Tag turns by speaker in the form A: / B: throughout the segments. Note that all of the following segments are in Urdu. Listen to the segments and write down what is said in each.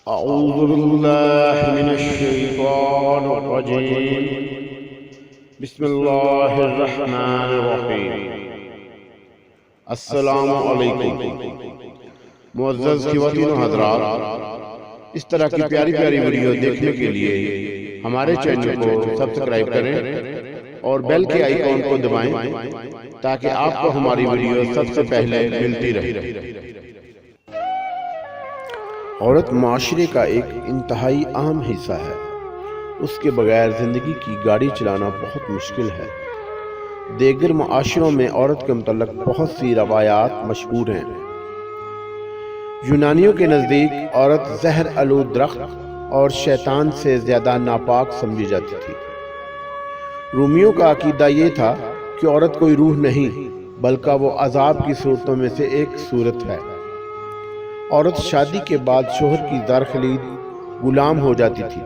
A: أعوذ بالله من الشيطان الرجيم بسم اللہ الرحمن الرحیم۔ السلام علیکم معزز خواتین و حضرات، اس طرح کی پیاری پیاری ویڈیو دیکھنے کے لیے ہمارے چینل کو سبسکرائب کریں اور بیل کے آئیکن کو دبائیں تاکہ آپ کو ہماری ویڈیو سب سے پہلے ملتی رہے۔ عورت معاشرے کا ایک انتہائی اہم حصہ ہے۔ اس کے بغیر زندگی کی گاڑی چلانا بہت مشکل ہے۔ دیگر معاشروں میں عورت کے متعلق بہت سی روایات مشہور ہیں۔ یونانیوں کے نزدیک عورت زہر آلود درخت اور شیطان سے زیادہ ناپاک سمجھی جاتی تھی۔ رومیوں کا عقیدہ یہ تھا کہ عورت کوئی روح نہیں بلکہ وہ عذاب کی صورتوں میں سے ایک صورت ہے۔ عورت شادی کے بعد شوہر کی زار خلید غلام ہو جاتی تھی۔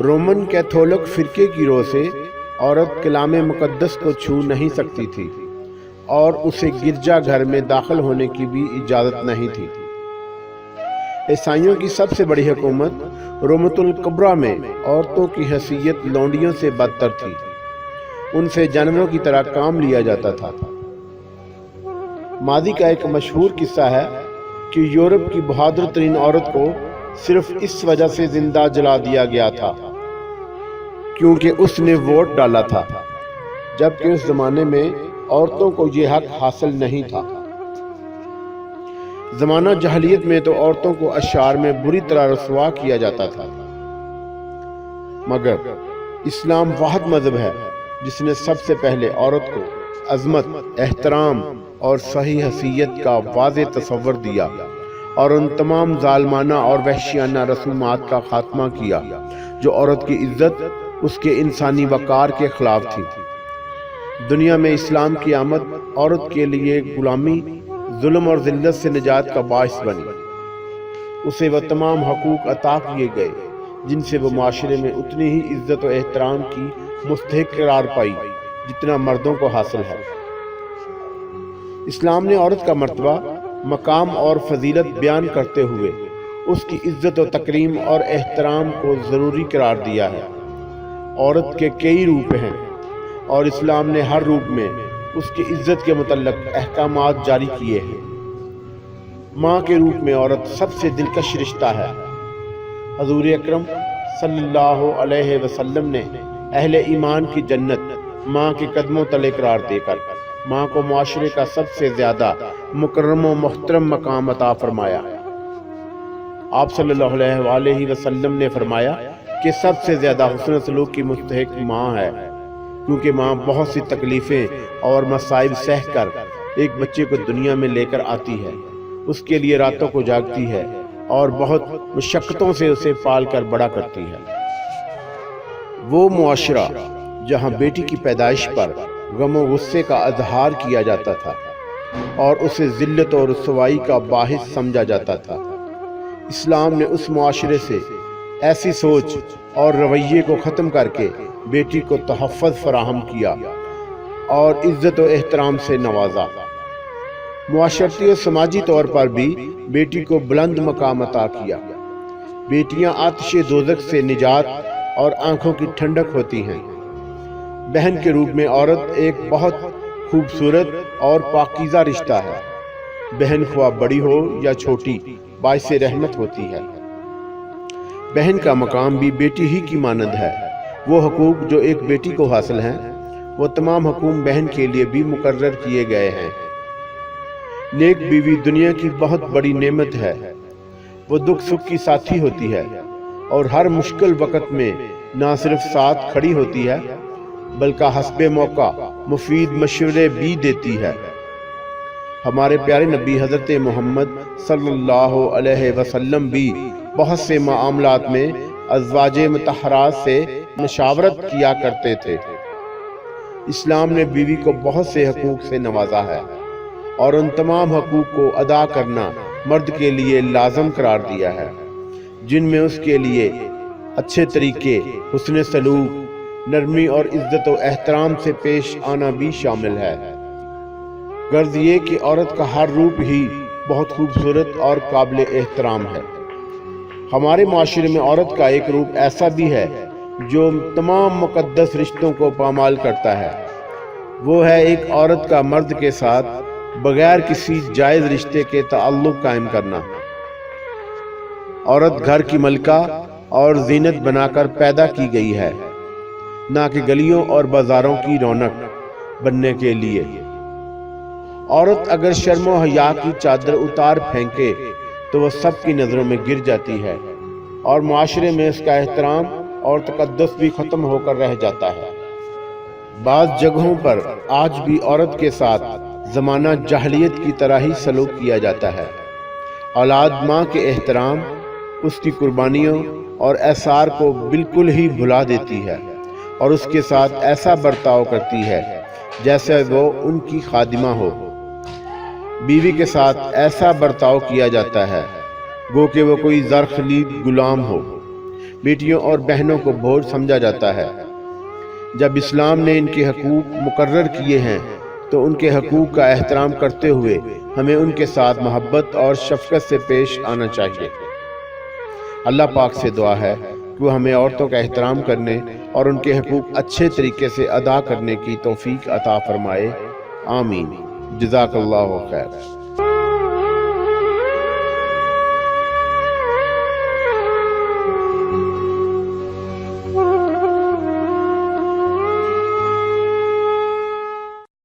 A: رومن کیتھولک فرقے کی رو سے عورت کلام مقدس کو چھو نہیں سکتی تھی اور اسے گرجا گھر میں داخل ہونے کی بھی اجازت نہیں تھی۔ عیسائیوں کی سب سے بڑی حکومت رومۃ الکبریٰ میں عورتوں کی حیثیت لونڈیوں سے بدتر تھی۔ ان سے جانوروں کی طرح کام لیا جاتا تھا۔ ماضی کا ایک مشہور قصہ ہے کہ یورپ کی بہادر ترین عورت کو صرف اس وجہ سے زندہ جلا دیا گیا تھا کیونکہ اس نے ووٹ ڈالا تھا، جبکہ اس زمانے میں عورتوں کو یہ حق حاصل نہیں تھا۔ زمانہ جاہلیت میں تو عورتوں کو اشعار میں بری طرح رسوا کیا جاتا تھا، مگر اسلام واحد مذہب ہے جس نے سب سے پہلے عورت کو عظمت، احترام اور صحیح حیثیت کا واضح تصور دیا اور ان تمام ظالمانہ اور وحشیانہ رسومات کا خاتمہ کیا جو عورت کی عزت، اس کے انسانی وقار کے خلاف تھی۔ دنیا میں اسلام کی آمد عورت کے لیے غلامی، ظلم اور ذلت سے نجات کا باعث بنی۔ اسے وہ تمام حقوق عطا کیے گئے جن سے وہ معاشرے میں اتنی ہی عزت و احترام کی مستحق قرار پائی جتنا مردوں کو حاصل ہے۔ اسلام نے عورت کا مرتبہ، مقام اور فضیلت بیان کرتے ہوئے اس کی عزت و تکریم اور احترام کو ضروری قرار دیا ہے۔ عورت کے کئی روپ ہیں اور اسلام نے ہر روپ میں اس کی عزت کے متعلق احکامات جاری کیے ہیں۔ ماں کے روپ میں عورت سب سے دلکش رشتہ ہے۔ حضور اکرم صلی اللہ علیہ وسلم نے اہل ایمان کی جنت ماں کے قدموں تلے قرار دے کر ماں کو معاشرے کا سب سے زیادہ مکرم و محترم مقام عطا فرمایا۔ آپ صلی اللہ علیہ وآلہ وسلم نے فرمایا کہ سب سے زیادہ حسن سلوک کی مستحق ماں ہے، کیونکہ ماں بہت سی تکلیفیں اور مصائب سہ کر ایک بچے کو دنیا میں لے کر آتی ہے، اس کے لیے راتوں کو جاگتی ہے اور بہت مشقتوں سے اسے پال کر بڑا کرتی ہے۔ وہ معاشرہ جہاں بیٹی کی پیدائش پر غم و غصے کا اظہار کیا جاتا تھا اور اسے ذلت اور رسوائی کا باعث سمجھا جاتا تھا، اسلام نے اس معاشرے سے ایسی سوچ اور رویے کو ختم کر کے بیٹی کو تحفظ فراہم کیا اور عزت و احترام سے نوازا۔ معاشرتی و سماجی طور پر بھی بیٹی کو بلند مقام عطا کیا۔ بیٹیاں آتش دوزخ سے نجات اور آنکھوں کی ٹھنڈک ہوتی ہیں۔ بہن کے روپ میں عورت ایک بہت خوبصورت اور پاکیزہ رشتہ ہے۔ بہن خواہ بڑی ہو یا چھوٹی باعث رحمت ہوتی ہے۔ بہن کا مقام بھی بیٹی ہی کی مانند ہے۔ وہ حقوق جو ایک بیٹی کو حاصل ہیں وہ تمام حقوق بہن کے لیے بھی مقرر کیے گئے ہیں۔ نیک بیوی دنیا کی بہت بڑی نعمت ہے۔ وہ دکھ سکھ کی ساتھی ہوتی ہے اور ہر مشکل وقت میں نہ صرف ساتھ کھڑی ہوتی ہے بلکہ حسب موقع مفید مشورے بھی دیتی ہے۔ ہمارے پیارے نبی حضرت محمد صلی اللہ علیہ وسلم بھی بہت سے معاملات میں ازواج مطہرات سے مشاورت کیا کرتے تھے۔ اسلام نے بیوی کو بہت سے حقوق سے نوازا ہے اور ان تمام حقوق کو ادا کرنا مرد کے لیے لازم قرار دیا ہے، جن میں اس کے لیے اچھے طریقے، حسن سلوک، نرمی اور عزت و احترام سے پیش آنا بھی شامل ہے۔ غرض یہ کہ عورت کا ہر روپ ہی بہت خوبصورت اور قابل احترام ہے۔ ہمارے معاشرے میں عورت کا ایک روپ ایسا بھی ہے جو تمام مقدس رشتوں کو پامال کرتا ہے۔ وہ ہے ایک عورت کا مرد کے ساتھ بغیر کسی جائز رشتے کے تعلق قائم کرنا۔ عورت گھر کی ملکہ اور زینت بنا کر پیدا کی گئی ہے، نہ کہ گلیوں اور بازاروں کی رونق بننے کے لیے۔ عورت اگر شرم و حیا کی چادر اتار پھینکے تو وہ سب کی نظروں میں گر جاتی ہے اور معاشرے میں اس کا احترام اور تقدس بھی ختم ہو کر رہ جاتا ہے۔ بعض جگہوں پر آج بھی عورت کے ساتھ زمانہ جاہلیت کی طرح ہی سلوک کیا جاتا ہے۔ اولاد ماں کے احترام، اس کی قربانیوں اور ایثار کو بالکل ہی بھلا دیتی ہے اور اس کے ساتھ ایسا برتاؤ کرتی ہے جیسے وہ ان کی خادمہ ہو۔ بیوی کے ساتھ ایسا برتاؤ کیا جاتا ہے گو کہ وہ کوئی زر خلید غلام ہو۔ بیٹیوں اور بہنوں کو بوجھ سمجھا جاتا ہے۔ جب اسلام نے ان کے حقوق مقرر کیے ہیں تو ان کے حقوق کا احترام کرتے ہوئے ہمیں ان کے ساتھ محبت اور شفقت سے پیش آنا چاہیے۔ اللہ پاک سے دعا ہے کہ وہ ہمیں عورتوں کا احترام کرنے اور ان کے حقوق اچھے طریقے سے ادا کرنے کی توفیق عطا فرمائے۔ آمین۔ جزاک اللہ خیر۔